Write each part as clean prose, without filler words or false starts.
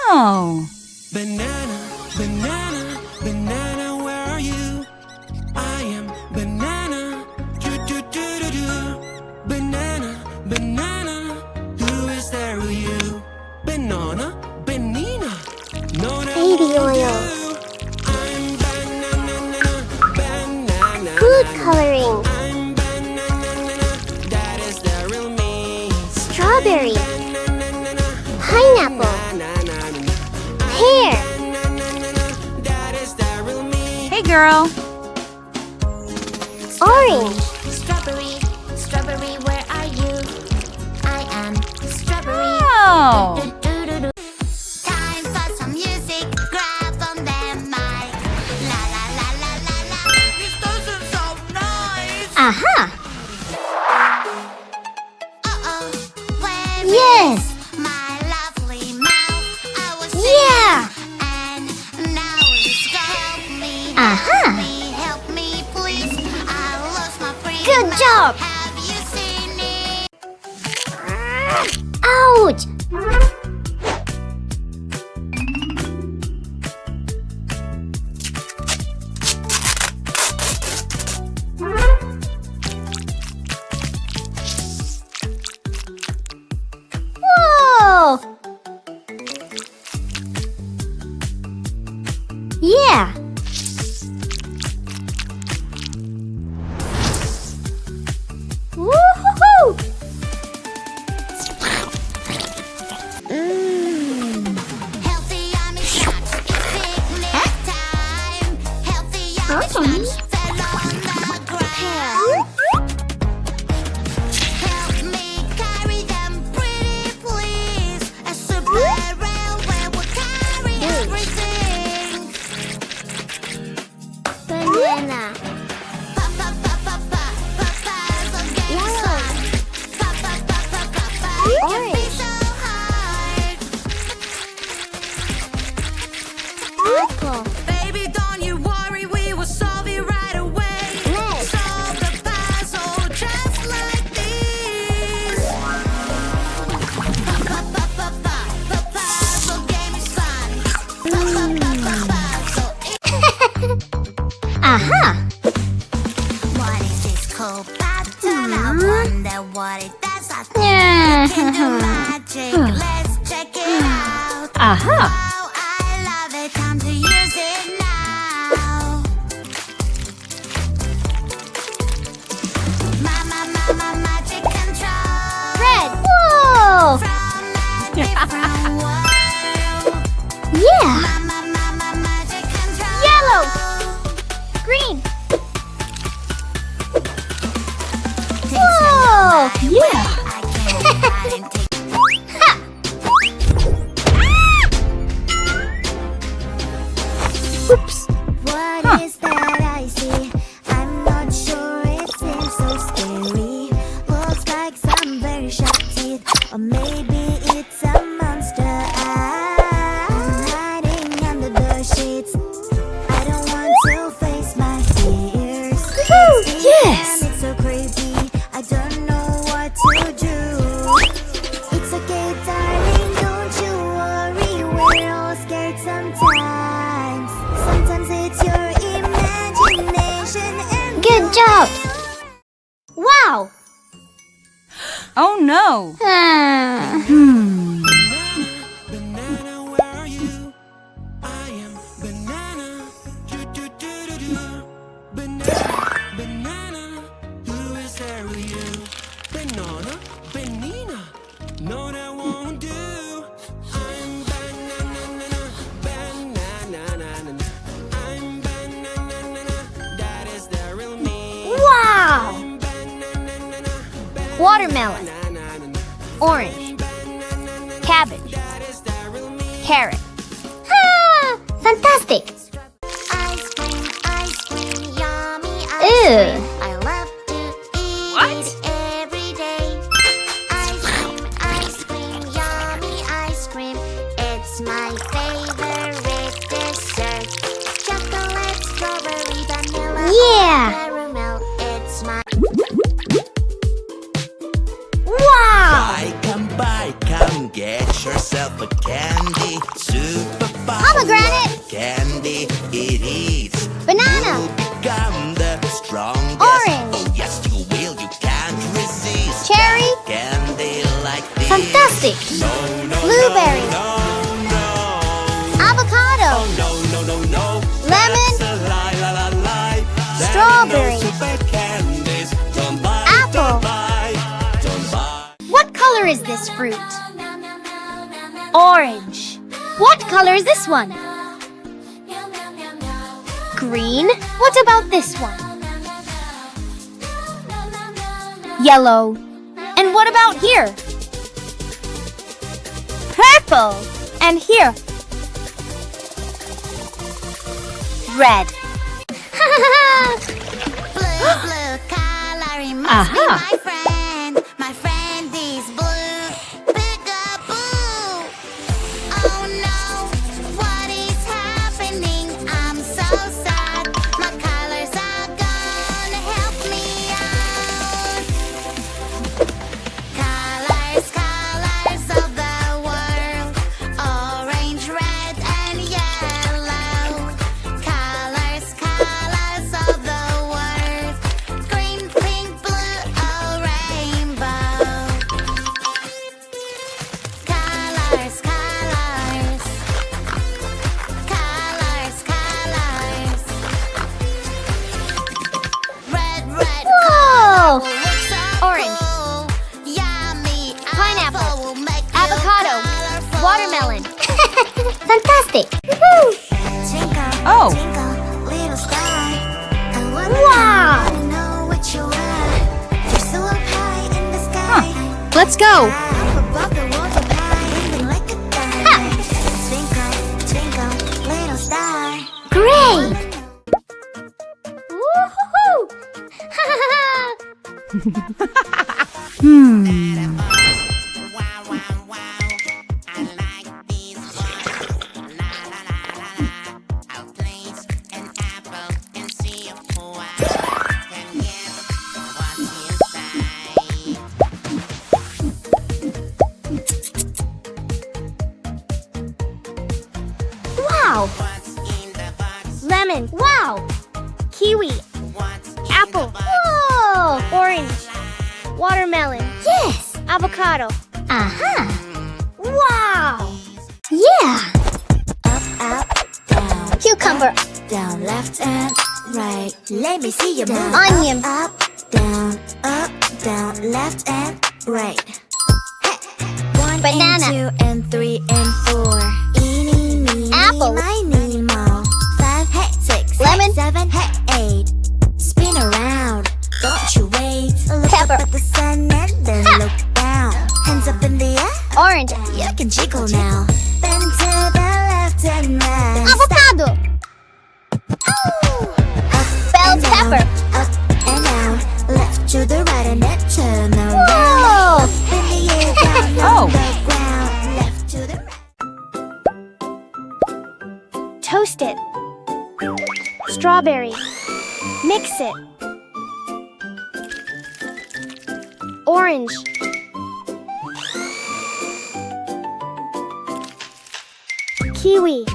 Oh. Banana, banana, banana, where are you? I am banana. Do do do do do. Banana, banana, who is there with you? Banana, banana, no that Baby won't oil. do. I'm banana, banana. Food coloring. I'm banana, that is the real me. Strawberry. Pineapple. Pear. That is the real me. Hey, girl. Orange. Strawberry, strawberry, where are you? I am strawberry. Oh. Do-do-do-do. Time for some music. Grab on them mic. La la la la la la. This doesn't sound nice. Aha! Uh-oh. Where Yes! is my lovely mouth? I was Yeah! singing and now it's got me. Aha! Help me, please. I lost my free Good mouth. job! Have you seen it? Ouch! Whoa! Yeah! Woo-hoo-hoo! Healthy yummy snacks, it's picnic time. Healthy yummy snacks fell on the ground. Help me carry them, pretty please. A super railway will carry everything. Banana. Pa pa pa pa pa pa puzzle games fun. Pa pa pa pa pa pa can be so hard. Apple. Baby, don't you worry, we will solve it right away. Let's. Solve the puzzle just like this. The puzzle game is fun. Puzzle. Aha! What is this cool pattern? I wonder what it does. I think Yeah. it can do magic. Let's check it out. Aha. Wow, I love it. Time to use it now. Mama, magic control. Red. Whoa! From a different world. Yeah! Mama, magic control. Yellow. Green. Whoa! Yeah. I can't hide and take. Ha! Oops. What is that I see? I'm not sure, it seems so scary. Looks like some very sharp teeth, or maybe it's a monster. I'm hiding under the sheets. I don't want to face my fears. Woohoo! It's deep Yes! and it's so creepy. I don't know what to do. It's okay, darling, don't you worry. We're all scared sometimes. Sometimes it's your imagination and Good job! Wow! Oh, no. Ah. Hmm. Banana, where are you? I am banana. Do do do do do. Banana, banana, who is there with you? Banana, banana, no that won't do. I'm banana, banana, I'm banana, that is the real me. Wow! I'm banana, Watermelon. Orange. Cabbage. that is the real me. Carrot. Ah! Fantastic! ice cream, yummy Ew. ice cream. I love to eat What? it every day. Ice cream, yummy ice cream. It's my favorite dessert. Chocolate, strawberry, vanilla, Yeah. caramel. It's my Wow! Come by, come get yourself a Fantastic! Blueberry, avocado, lemon, strawberry, apple. What color is this fruit? Orange. What color is this one? Green. What about this one? Yellow. And what about here? Purple. And here? Red. Blue coloring must Aha. be my friend. My friend is blue. Peekaboo. Oh no, what is happening? I'm so sad. My colors are gonna help me out. Colors, colors of the world. Orange, red, and yellow. Colors, colors of the world. Green, pink, blue, a rainbow. Colors, colors. Colors, colors. Red, red. Whoa! Looks so Orange. cool. Yummy. Pineapple. Apple will make you Avocado. colorful. Watermelon. Fantastic! Woohoo! Twinkle, Oh. twinkle, little star. I wanna Wow. know what you are. You're so up high in the sky. Let's go. Up above the world, up high, even like a diamond. Twinkle, twinkle, little star. Great! Woohoo! Hmm. Wow! Lemon. Wow! Kiwi. Apple. Whoa! Orange. Watermelon. Yes! Avocado. Aha! Wow! Yeah! Up, down, Cucumber. down, left and right. Let me see you move. Onion. Up, down, left and right. Hey. 1 Banana. and 2 and 3 and 4. Eeny, meeny, Apple. miny, moe. 5, hey, 6, Lemon. 7, hey, 8. Spin around, don't you wait. Look Pepper. up at the sun and then Ha. look down. Hands up in the air, Orange. you can jiggle now. Bend to the left and right. Avocado. Bell and down, pepper. up and down, left to the right and then turn around. Whoa! Up in the air, down Oh. on the ground, left to the right. Toast it. Strawberry. Mix it. Orange. Kiwi.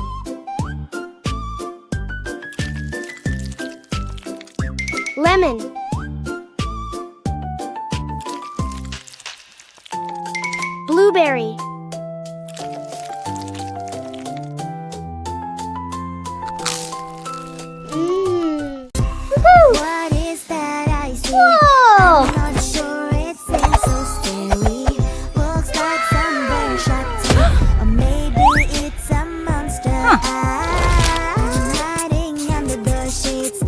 Lemon. Blueberry. Woohoo! What is that I see? Whoa! I'm not sure, it seems so scary. Looks like some very sharp teeth. Or maybe it's a monster. I'm hiding under the sheets.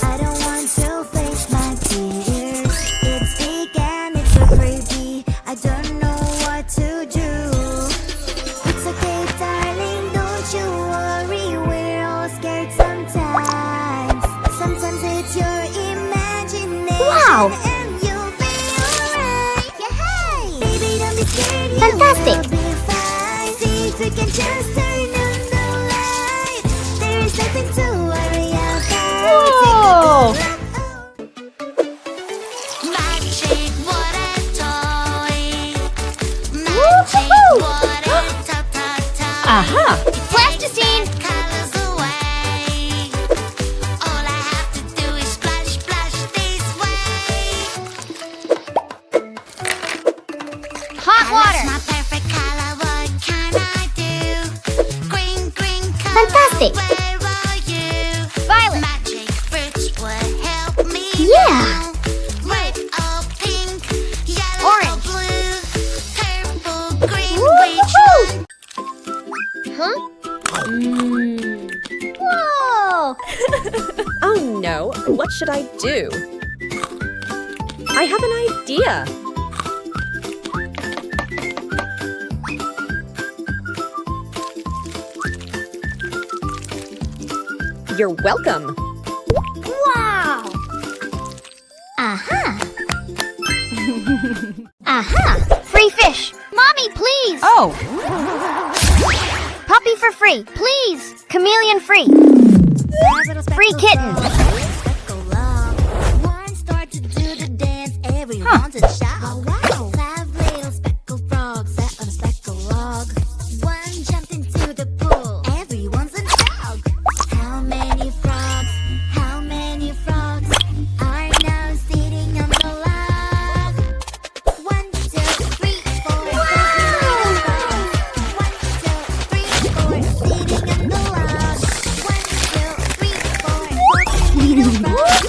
I don't want to face my tears. It's big and it's so creepy. I don't know what to do. It's okay, darling, don't you worry. We're all scared sometimes. Sometimes it's your imagination. Wow. And you'll be alright. Yeah, hey. Baby, don't be scared. You Fantastic. will be fine. See if we can just turn on the light. There is nothing to worry about. Whoa. Take a good look. Magic, what a toy. Magic, Woohoo. what a toy. Aha. Plasticine. Colors away. All I have to do is splash, splash this way. Hot water. My perfect color, what can I do? Green, green color, Fantastic. where are you? Violet. Magic fruits would help me. Yeah. now. Red or pink, yellow Orange. or blue, purple, green, Woo-hoo-hoo. which one? Huh? Whoa! Oh no, what should I do? I have an idea. You're welcome. Wow! Aha! Aha! Free fish! Mommy, please! Oh, Puppy for free, please! Chameleon free! Free kitten! One start to do the dance, everyone to shout. Wow! 5 little speckled frogs sat on a speckled log. One jumped into the pool, everyone's in shock. How many frogs? How many frogs are now sitting on the log? 1, 2, 3, 4, 5 little frogs. 1, 2, 3, 4, sitting on the log. 1, 2, 3, 4, 14 little frogs.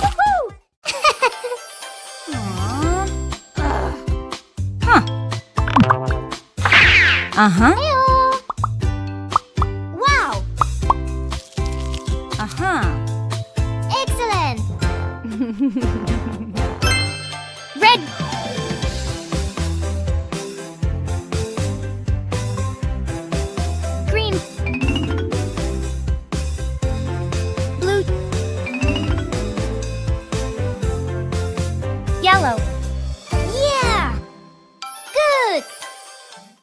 uh-huh, Wow! uh-huh. Excellent! Red! Green! Blue! Yellow!